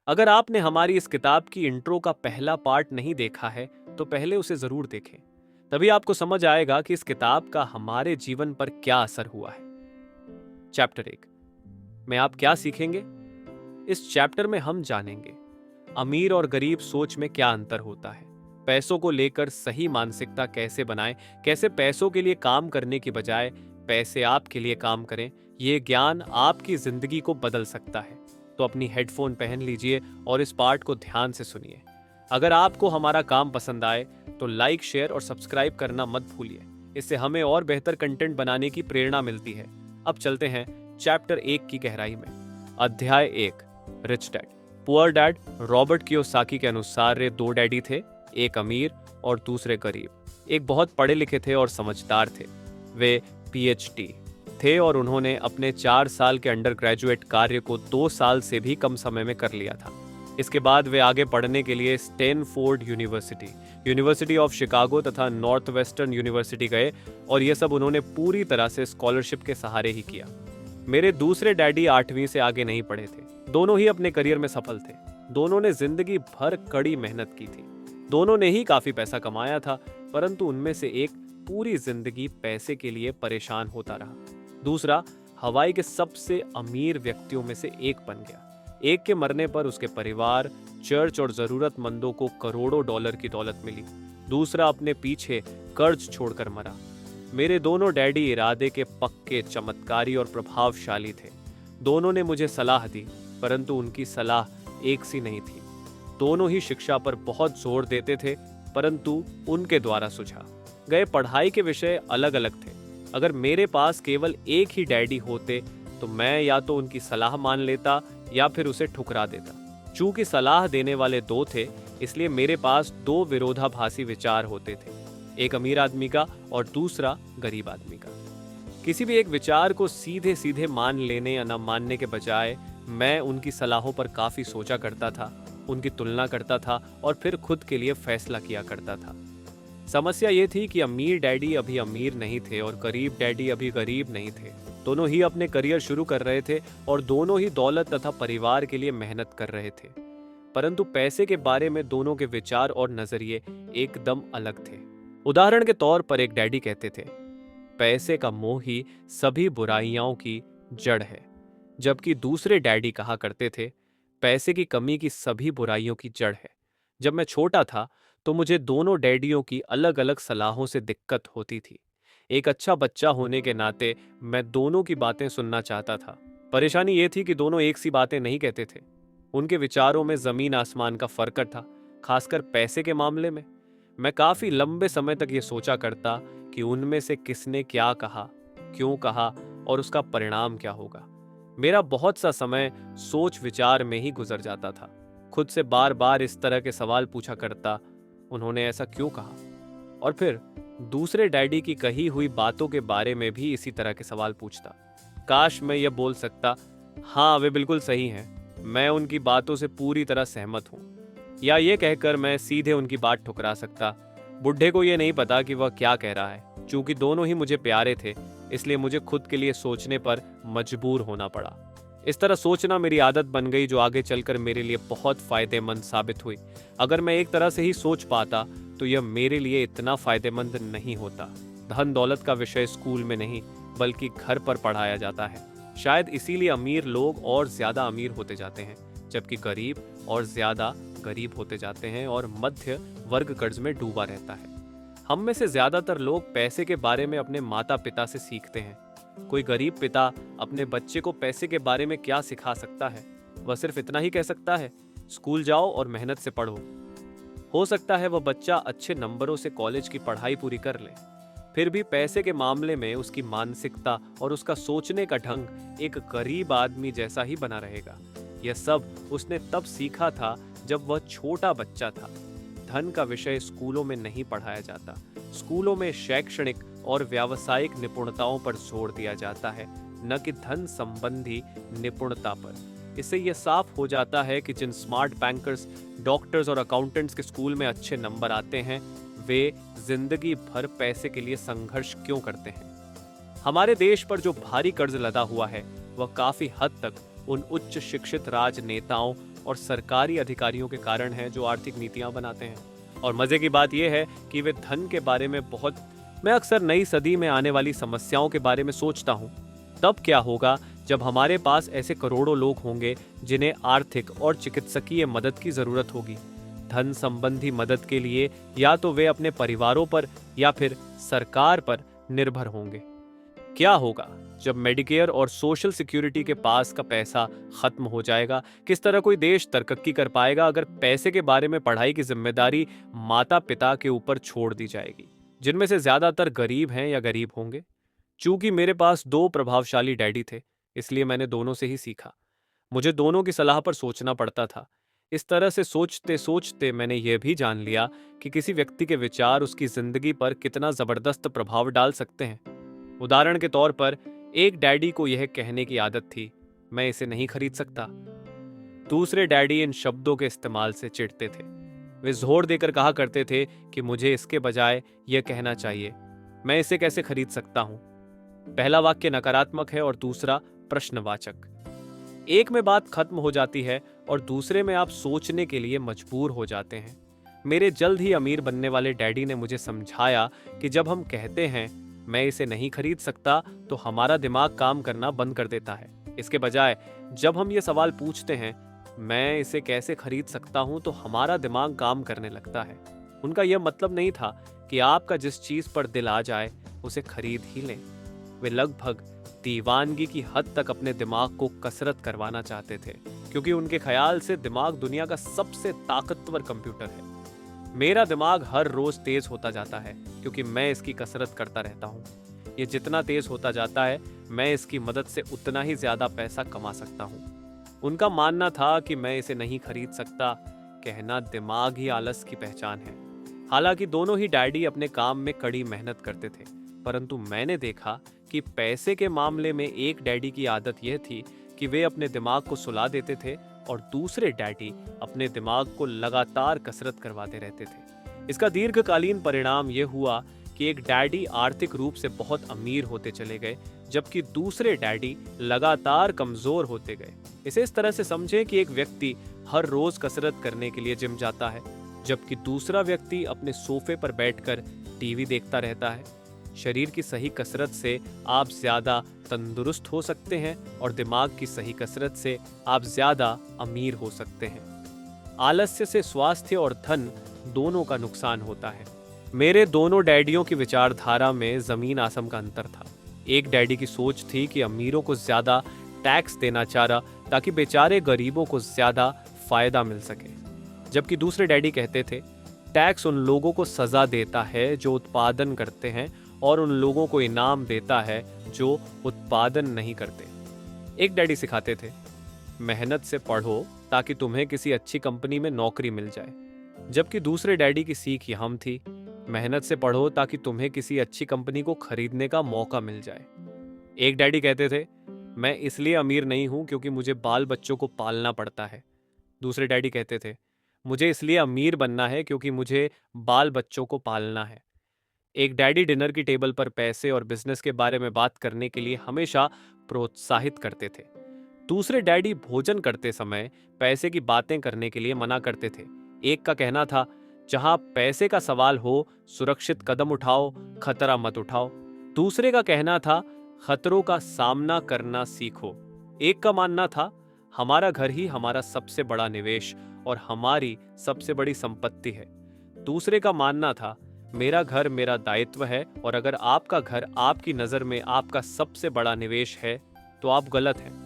अगर आपने हमारी इस किताब की इंट्रो का पहला पार्ट नहीं देखा है तो पहले उसे जरूर देखें। तभी आपको समझ आएगा कि इस किताब का हमारे जीवन पर क्या असर हुआ है। चैप्टर 1 में आप क्या सीखेंगे? इस चैप्टर में हम जानेंगे अमीर और गरीब सोच में क्या अंतर होता है, पैसों को लेकर सही मानसिकता कैसे बनाएं, कैसे पैसों के लिए काम करने की बजाय पैसे आपके लिए काम करें। ये ज्ञान आपकी जिंदगी को बदल सकता है। तो अपनी हेडफोन पहन लीजिए और इस पार्ट को ध्यान से सुनिए। अगर आपको हमारा काम पसंद आए तो लाइक, शेयर और सब्सक्राइब करना मत भूलिए। इससे हमें और बेहतर कंटेंट बनाने की प्रेरणा मिलती है। अब चलते हैं चैप्टर 1 की गहराई में। अध्याय 1, rich dad poor dad. Robert Kiyosaki के अनुसार ये दो डैडी थे, एक अमीर और दूसरे गरीब। एक बहुत पढ़े लिखे थे और समझदार थे। वे पीएचडी थे और उन्होंने अपने 4 साल के अंडर ग्रेजुएट कार्य को 2 साल से भी कम समय में कर लिया था। इसके बाद वे आगे पढ़ने के लिए Stanford university, university of Chicago तथा नॉर्थ वेस्टर्न यूनिवर्सिटी गए और ये सब उन्होंने पूरी तरह से स्कॉलरशिप के सहारे ही किया। मेरे दूसरे डैडी 8वीं से आगे नहीं पढ़े थे। दोनों ही अपने करियर में सफल थे। दोनों ने जिंदगी भर कड़ी मेहनत की थी। दोनों ने ही काफी पैसा कमाया था, परंतु उनमें से एक पूरी जिंदगी पैसे के लिए परेशान होता रहा। दूसरा हवाई के सबसे अमीर व्यक्तियों में से एक बन गया। एक के मरने पर उसके परिवार, चर्च और जरूरतमंदों को करोड़ों डॉलर की दौलत मिली। दूसरा अपने पीछे कर्ज छोड़कर मरा। मेरे दोनों डैडी इरादे के पक्के, चमत्कारी और प्रभावशाली थे। दोनों ने मुझे सलाह दी, परंतु उनकी सलाह एक सी नहीं थी। दोनों ही शिक्षा पर बहुत जोर देते थे, परंतु उनके द्वारा सुझा गए पढ़ाई के विषय अलग अलग थे। अगर मेरे पास केवल एक ही डैडी होते तो मैं या तो उनकी सलाह मान लेता या फिर उसे ठुकरा देता। चूंकि सलाह देने वाले दो थे, इसलिए मेरे पास दो विरोधाभासी विचार होते थे, एक अमीर आदमी का और दूसरा गरीब आदमी का। किसी भी एक विचार को सीधे सीधे मान लेने या न मानने के बजाय मैं उनकी सलाहों पर काफी सोचा करता था, उनकी तुलना करता था और फिर खुद के लिए फैसला किया करता था। समस्या ये थी कि अमीर डैडी अभी अमीर नहीं थे और गरीब डैडी अभी गरीब नहीं थे। दोनों ही अपने करियर शुरू कर रहे थे और दोनों ही दौलत तथा परिवार के लिए मेहनत कर रहे थे, परंतु पैसे के बारे में दोनों के विचार और नजरिए एकदम अलग थे। उदाहरण के तौर पर एक डैडी कहते थे, पैसे का मोह ही सभी बुराइयों की जड़ है, जबकि दूसरे डैडी कहा करते थे, पैसे की कमी की सभी बुराइयों की जड़ है। जब मैं छोटा था तो मुझे दोनों डैडियों की अलग अलग सलाहों से दिक्कत होती थी। एक अच्छा बच्चा होने के नाते मैं दोनों की बातें सुनना चाहता था। परेशानी ये थी कि दोनों एक सी बातें नहीं कहते थे। उनके विचारों में जमीन आसमान का फर्क था, खासकर पैसे के मामले में। मैं काफी लंबे समय तक ये सोचा करता कि उनमें से किसने क्या कहा, क्यों कहा और उसका परिणाम क्या होगा। मेरा बहुत सा समय सोच विचार में ही गुजर जाता था। खुद से बार बार इस तरह के सवाल पूछा करता, उन्होंने ऐसा क्यों कहा? और फिर दूसरे डैडी की कही हुई बातों के बारे में भी इसी तरह के सवाल पूछता। काश मैं यह बोल सकता, हाँ वे बिल्कुल सही हैं, मैं उनकी बातों से पूरी तरह सहमत हूँ, या ये कहकर मैं सीधे उनकी बात ठुकरा सकता। बुढ़े को यह नहीं पता कि वह क्या कह रहा है। चूंकि दोनों ही मुझे प्यारे थे, इसलिए मुझे खुद के लिए सोचने पर मजबूर होना पड़ा। इस तरह सोचना मेरी आदत बन गई, जो आगे चलकर मेरे लिए बहुत फायदेमंद साबित हुई। अगर मैं एक तरह से ही सोच पाता तो यह मेरे लिए इतना फायदेमंद नहीं होता। धन दौलत का विषय स्कूल में नहीं बल्कि घर पर पढ़ाया जाता है। शायद इसीलिए अमीर लोग और ज्यादा अमीर होते जाते हैं, जबकि गरीब और ज्यादा गरीब होते जाते हैं और मध्य वर्ग कर्ज में डूबा रहता है। हम में से ज्यादातर लोग पैसे के बारे में अपने माता पिता से सीखते हैं। कोई गरीब पिता अपने बच्चे को पैसे के बारे में क्या सिखा सकता है? वह सिर्फ इतना ही कह सकता है, स्कूल जाओ और मेहनत से पढ़ो। हो सकता है वह बच्चा अच्छे नंबरों से कॉलेज की पढ़ाई पूरी कर ले, फिर भी पैसे के मामले में उसकी मानसिकता और उसका सोचने का ढंग एक गरीब आदमी जैसा ही बना रहेगा। यह सब उसने तब सीखा था जब वह छोटा बच्चा था। धन का विषय स्कूलों में नहीं पढ़ाया जाता। स्कूलों में शैक्षणिक और व्यावसायिक निपुणताओं पर जोर दिया जाता है, न कि धन संबंधी निपुणता पर। इससे यह साफ हो जाता है कि जिन स्मार्ट बैंकर्स, डॉक्टर्स और अकाउंटेंट्स के स्कूल में अच्छे नंबर आते हैं, वे जिंदगी भर पैसे के लिए संघर्ष क्यों करते हैं। हमारे देश पर जो भारी कर्ज लदा हुआ है, वह काफी हद तक उन उच्च शिक्षित राजनेताओं और सरकारी अधिकारियों के कारण है जो आर्थिक नीतियां बनाते हैं। और मजे की बात यह है कि वे धन के बारे में मैं अक्सर नई सदी में आने वाली समस्याओं के बारे में सोचता हूँ। तब क्या होगा जब हमारे पास ऐसे करोड़ों लोग होंगे जिन्हें आर्थिक और चिकित्सकीय मदद की जरूरत होगी। धन संबंधी मदद के लिए या तो वे अपने परिवारों पर या फिर सरकार पर निर्भर होंगे। क्या होगा जब मेडिकेयर और सोशल सिक्योरिटी के पास का पैसा खत्म हो जाएगा? किस तरह कोई देश तरक्की कर पाएगा अगर पैसे के बारे में पढ़ाई की जिम्मेदारी माता पिता के ऊपर छोड़ दी जाएगी, जिनमें से ज्यादातर गरीब हैं या गरीब होंगे? चूंकि मेरे पास 2 प्रभावशाली डैडी थे, इसलिए मैंने दोनों से ही सीखा। मुझे दोनों की सलाह पर सोचना पड़ता था। इस तरह से सोचते सोचते मैंने यह भी जान लिया कि किसी व्यक्ति के विचार उसकी जिंदगी पर कितना जबरदस्त प्रभाव डाल सकते हैं। उदाहरण के तौर पर एक डैडी को यह कहने की आदत थी, मैं इसे नहीं खरीद सकता। दूसरे डैडी इन शब्दों के इस्तेमाल से चिढ़ते थे। वे जोर देकर कहा करते थे कि मुझे इसके बजाय यह कहना चाहिए, मैं इसे कैसे खरीद सकता हूं। पहला वाक्य नकारात्मक है और दूसरा प्रश्नवाचक। एक में बात खत्म हो जाती है और दूसरे में आप सोचने के लिए मजबूर हो जाते हैं। मेरे जल्द ही अमीर बनने वाले डैडी ने मुझे समझाया कि जब हम कहते हैं मैं इसे नहीं खरीद सकता तो हमारा दिमाग काम करना बंद कर देता है। इसके बजाय जब हम ये सवाल पूछते हैं मैं इसे कैसे खरीद सकता हूं, तो हमारा दिमाग काम करने लगता है। उनका यह मतलब नहीं था कि आपका जिस चीज पर दिल आ जाए उसे खरीद ही लें। वे लगभग दीवानगी की हद तक अपने दिमाग को कसरत करवाना चाहते थे, क्योंकि उनके ख्याल से दिमाग दुनिया का सबसे ताकतवर कंप्यूटर है। मेरा दिमाग हर रोज तेज होता जाता है क्योंकि मैं इसकी कसरत करता रहता हूँ। ये जितना तेज होता जाता है मैं इसकी मदद से उतना ही ज्यादा पैसा कमा सकता हूँ। उनका मानना था कि मैं इसे नहीं खरीद सकता कहना दिमाग ही आलस की पहचान है। हालांकि दोनों ही डैडी अपने काम में कड़ी मेहनत करते थे, परंतु मैंने देखा कि पैसे के मामले में एक डैडी की आदत यह थी कि वे अपने दिमाग को सुला देते थे और दूसरे डैडी अपने दिमाग को लगातार कसरत करवाते रहते थे। इसका दीर्घकालीन परिणाम यह हुआ कि एक डैडी आर्थिक रूप से बहुत अमीर होते चले गए, जबकि दूसरे डैडी लगातार कमजोर होते गए। इसे इस तरह से समझें कि एक व्यक्ति हर रोज कसरत करने के लिए जिम जाता है, जबकि दूसरा व्यक्ति अपने सोफे पर बैठकर टीवी देखता रहता है। शरीर की सही कसरत से आप ज्यादा तंदुरुस्त हो सकते हैं और दिमाग की सही कसरत से आप ज्यादा अमीर हो सकते हैं। आलस्य से स्वास्थ्य और धन दोनों का नुकसान होता है। मेरे दोनों डैडियों की विचारधारा में जमीन आसमान का अंतर था। एक डैडी की सोच थी कि अमीरों को ज्यादा टैक्स देना चाहिए ताकि बेचारे गरीबों को ज्यादा फायदा मिल सके, जबकि दूसरे डैडी कहते थे टैक्स उन लोगों को सजा देता है जो उत्पादन करते हैं और उन लोगों को इनाम देता है जो उत्पादन नहीं करते। एक डैडी सिखाते थे मेहनत से पढ़ो ताकि तुम्हें किसी अच्छी कंपनी में नौकरी मिल जाए, जबकि दूसरे डैडी की सीख यह थी मेहनत से पढ़ो ताकि तुम्हें किसी अच्छी कंपनी को खरीदने का मौका मिल जाए। एक डैडी कहते थे मैं इसलिए अमीर नहीं हूं क्योंकि मुझे बाल बच्चों को पालना पड़ता है। दूसरे डैडी कहते थे मुझे इसलिए अमीर बनना है क्योंकि मुझे बाल बच्चों को पालना है। एक डैडी डिनर की टेबल पर पैसे और बिजनेस के बारे में बात करने के लिए हमेशा प्रोत्साहित करते थे। दूसरे डैडी भोजन करते समय पैसे की बातें करने के लिए मना करते थे। एक का कहना था जहां पैसे का सवाल हो सुरक्षित कदम उठाओ, खतरा मत उठाओ। दूसरे का कहना था खतरों का सामना करना सीखो। एक का मानना था हमारा घर ही हमारा सबसे बड़ा निवेश और हमारी सबसे बड़ी संपत्ति है। दूसरे का मानना था मेरा घर मेरा दायित्व है और अगर आपका घर आपकी नजर में आपका सबसे बड़ा निवेश है तो आप गलत हैं।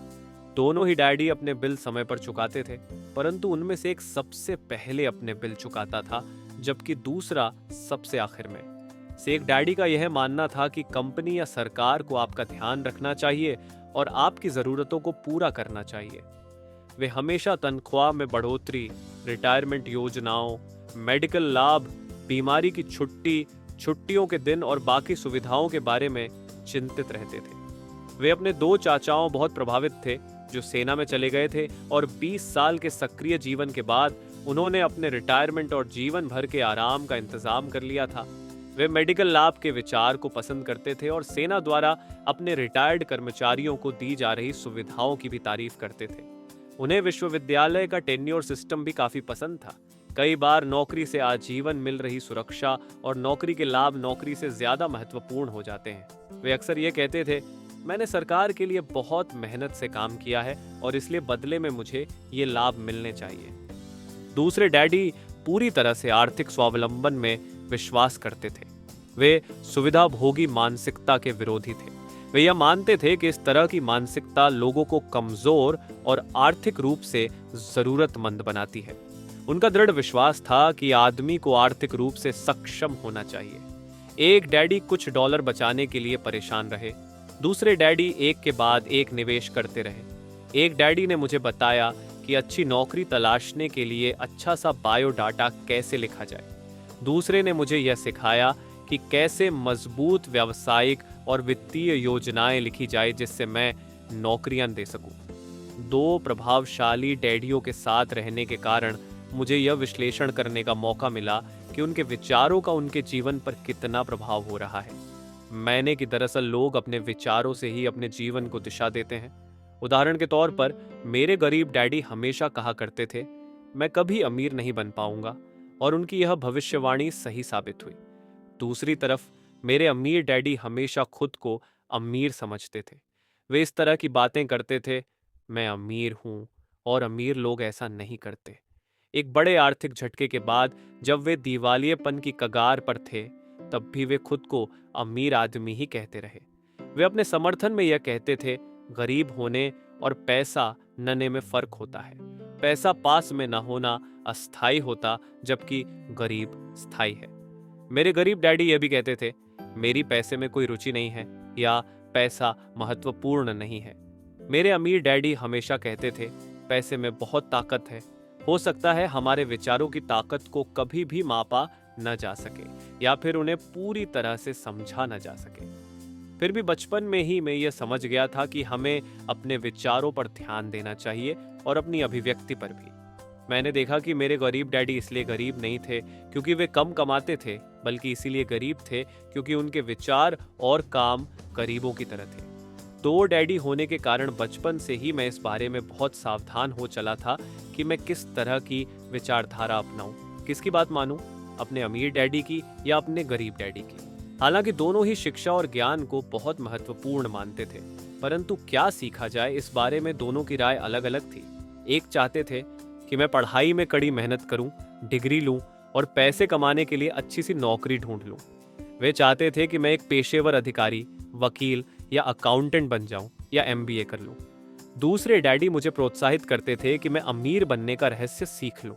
दोनों ही डैडी अपने बिल समय पर चुकाते थे, परंतु उनमें से एक सबसे पहले अपने बिल चुकाता था जबकि दूसरा सबसे आखिर में। से एक डैडी का यह मानना था कि कंपनी या सरकार को आपका ध्यान रखना चाहिए और आपकी जरूरतों को पूरा करना चाहिए। वे हमेशा तनख्वाह में बढ़ोतरी, रिटायरमेंट योजनाओं, मेडिकल लाभ, बीमारी की छुट्टी, छुट्टियों के दिन और बाकी सुविधाओं के बारे में चिंतित रहते थे। वे अपने 2 चाचाओं बहुत प्रभावित थे जो सेना में चले गए थे और 20 साल के सक्रिय जीवन के बाद उन्होंने अपने रिटायरमेंट और जीवन भर के आराम का इंतजाम कर लिया था। वे मेडिकल लाभ के विचार को पसंद करते थे और सेना द्वारा अपने रिटायर्ड कर्मचारियों को दी जा रही सुविधाओं की भी तारीफ करते थे। उन्हें विश्वविद्यालय का टेन्योर सिस्टम भी काफी पसंद था। कई बार नौकरी से आजीवन मिल रही सुरक्षा और नौकरी के लाभ नौकरी से ज्यादा महत्वपूर्ण हो जाते हैं। वे अक्सर ये कहते थे, मैंने सरकार के लिए बहुत मेहनत से काम किया है और इसलिए बदले में मुझे ये लाभ मिलने चाहिए। दूसरे डैडी पूरी तरह से आर्थिक स्वावलंबन में विश्वास करते थे। वे सुविधा भोगी मानसिकता के विरोधी थे। वे यह मानते थे कि इस तरह की मानसिकता लोगों को कमजोर और आर्थिक रूप से जरूरतमंद बनाती है। उनका दृढ़ विश्वास था कि आदमी को आर्थिक रूप से सक्षम होना चाहिए। एक डैडी कुछ डॉलर बचाने के लिए परेशान रहे, दूसरे डैडी एक के बाद एक निवेश करते रहे। एक डैडी ने मुझे बताया कि अच्छी नौकरी तलाशने के लिए अच्छा सा बायोडाटा कैसे लिखा जाए। दूसरे ने मुझे यह सिखाया कि कैसे मजबूत व्यावसायिक और वित्तीय योजनाएं लिखी जाए जिससे मैं नौकरियां दे सकूं। दो प्रभावशाली डैडियों के साथ रहने के कारण मुझे यह विश्लेषण करने का मौका मिला कि उनके विचारों का उनके जीवन पर कितना प्रभाव हो रहा है। मैंने कि दरअसल लोग अपने विचारों से ही अपने जीवन को दिशा देते हैं। उदाहरण के तौर पर मेरे गरीब डैडी हमेशा कहा करते थे, मैं कभी अमीर नहीं बन पाऊंगा, और उनकी यह भविष्यवाणी सही साबित हुई। दूसरी तरफ मेरे अमीर डैडी हमेशा खुद को अमीर समझते थे। वे इस तरह की बातें करते थे, मैं अमीर हूं और अमीर लोग ऐसा नहीं करते। एक बड़े आर्थिक झटके के बाद जब वे दिवालियेपन की कगार पर थे, तब भी वे खुद को अमीर आदमी ही कहते रहे। वे अपने समर्थन में यह कहते थे, गरीब होने और पैसा नने में फर्क होता है। पैसा पास में न होना अस्थाई होता, जबकि गरीब स्थायी है। मेरे गरीब डैडी यह भी कहते थे, मेरी पैसे में कोई रुचि नहीं है या पैसा महत्वपूर्ण नहीं है। मेरे अमीर डैडी हमेशा कहते थे, पैसे में बहुत ताकत है। हो सकता है हमारे विचारों की ताकत को कभी भी मापा न जा सके या फिर उन्हें पूरी तरह से समझा न जा सके। फिर भी बचपन में ही मैं ये समझ गया था कि हमें अपने विचारों पर ध्यान देना चाहिए और अपनी अभिव्यक्ति पर भी। मैंने देखा कि मेरे गरीब डैडी इसलिए गरीब नहीं थे क्योंकि वे कम कमाते थे, बल्कि इसीलिए गरीब थे क्योंकि उनके विचार और काम गरीबों की तरह थे। दो डैडी होने के कारण बचपन से ही मैं इस बारे में बहुत सावधान हो चला था कि मैं किस तरह की विचारधारा अपनाऊं, किसकी बात मानूं, अपने अमीर डैडी की या अपने गरीब डैडी की। हालांकि दोनों ही शिक्षा और ज्ञान को बहुत महत्वपूर्ण मानते थे, परंतु क्या सीखा जाए इस बारे में दोनों की राय अलग अलग थी। एक चाहते थे कि मैं पढ़ाई में कड़ी मेहनत करूं, डिग्री लूं और पैसे कमाने के लिए अच्छी सी नौकरी ढूंढ लूं। वे चाहते थे कि मैं एक पेशेवर अधिकारी, वकील या अकाउंटेंट बन जाऊं या MBA कर लूं। दूसरे डैडी मुझे प्रोत्साहित करते थे कि मैं अमीर बनने का रहस्य सीख लूं,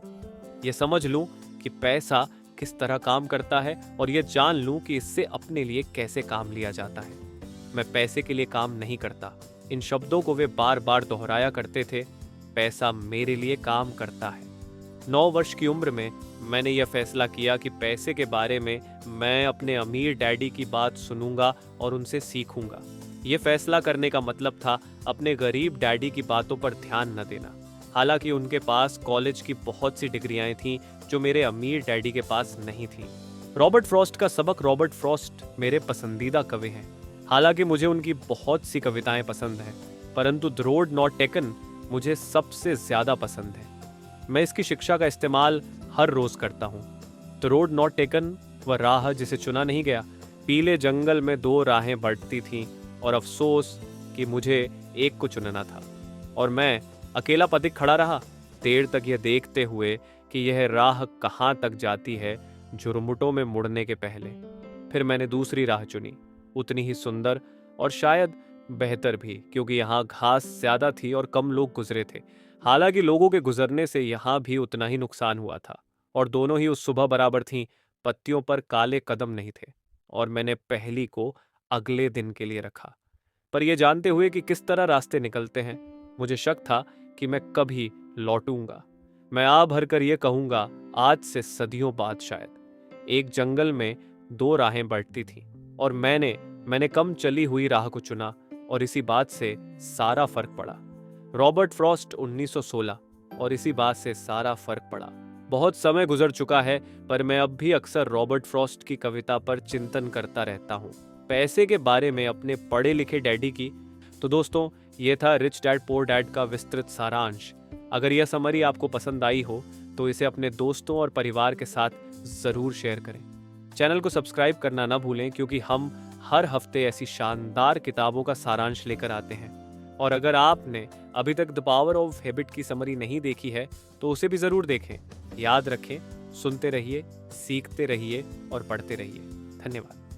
ये समझ लूं कि पैसा किस तरह काम करता है और ये जान लूं कि इससे अपने लिए कैसे काम लिया जाता है। मैं पैसे के लिए काम नहीं करता, इन शब्दों को वे बार बार दोहराया करते थे, पैसा मेरे लिए काम करता है। 9 वर्ष की उम्र में मैंने यह फैसला किया कि पैसे के बारे में मैं अपने अमीर डैडी की बात सुनूंगा और उनसे सीखूंगा। यह फैसला करने का मतलब था अपने गरीब डैडी की बातों पर ध्यान न देना। हालांकि उनके पास कॉलेज की बहुत सी डिग्रियां थीं जो मेरे अमीर डैडी के पास नहीं थीं। रॉबर्ट फ्रॉस्ट का सबक रॉबर्ट फ्रॉस्ट मेरे पसंदीदा कवि हैं। हालांकि मुझे उनकी बहुत सी कविताएं पसंद हैं, परंतु द रोड नॉट टेकन मुझे सबसे ज्यादा पसंद है। मैं इसकी शिक्षा का इस्तेमाल हर रोज करता हूँ। द रोड नॉट टेकन, वह राह जिसे चुना नहीं गया। पीले जंगल में 2 राहें बढ़ती थीं और अफसोस कि मुझे एक को चुनना था, और मैं अकेला पथिक खड़ा रहा, देर तक यह देखते हुए कि यह राह कहाँ तक जाती है, झुरमुटों में मुड़ने के पहले। फिर मैंने दूसरी राह चुनी, उतनी ही सुंदर और शायद बेहतर भी, क्योंकि यहाँ घास ज्यादा थी और कम लोग गुजरे थे। हालांकि लोगों के गुजरने से यहाँ भी उतना ही नुकसान हुआ था, और दोनों ही उस सुबह बराबर थीं। पत्तियों पर काले कदम नहीं थे, और मैंने पहली को अगले दिन के लिए रखा। पर यह जानते हुए कि किस तरह रास्ते निकलते हैं, मुझे शक था कि मैं कभी लौटूंगा। मैं आ भर कर यह कहूंगा, आज से सदियों बाद शायद। एक जंगल में 2 राहें बढ़ती थीं और मैंने कम चली हुई राह को चुना, और इसी बात से सारा फर्क पड़ा। रॉबर्ट फ्रॉस्ट 1916, और इसी बात से सारा फर्क पड़ा। बहुत समय गुजर चुका है, पर मैं अब भी अक्सर रॉबर्ट फ्रॉस्ट की कविता पर चिंतन करता रहता हूँ, पैसे के बारे में अपने पढ़े लिखे डैडी की। तो दोस्तों, ये था रिच डैड पुअर डैड का विस्तृत सारांश। अगर यह समरी आपको पसंद आई हो तो इसे अपने दोस्तों और परिवार के साथ ज़रूर शेयर करें। चैनल को सब्सक्राइब करना ना भूलें, क्योंकि हम हर हफ्ते ऐसी शानदार किताबों का सारांश लेकर आते हैं। और अगर आपने अभी तक द पावर ऑफ हैबिट की समरी नहीं देखी है तो उसे भी ज़रूर देखें। याद रखें, सुनते रहिए, सीखते रहिए और पढ़ते रहिए। धन्यवाद।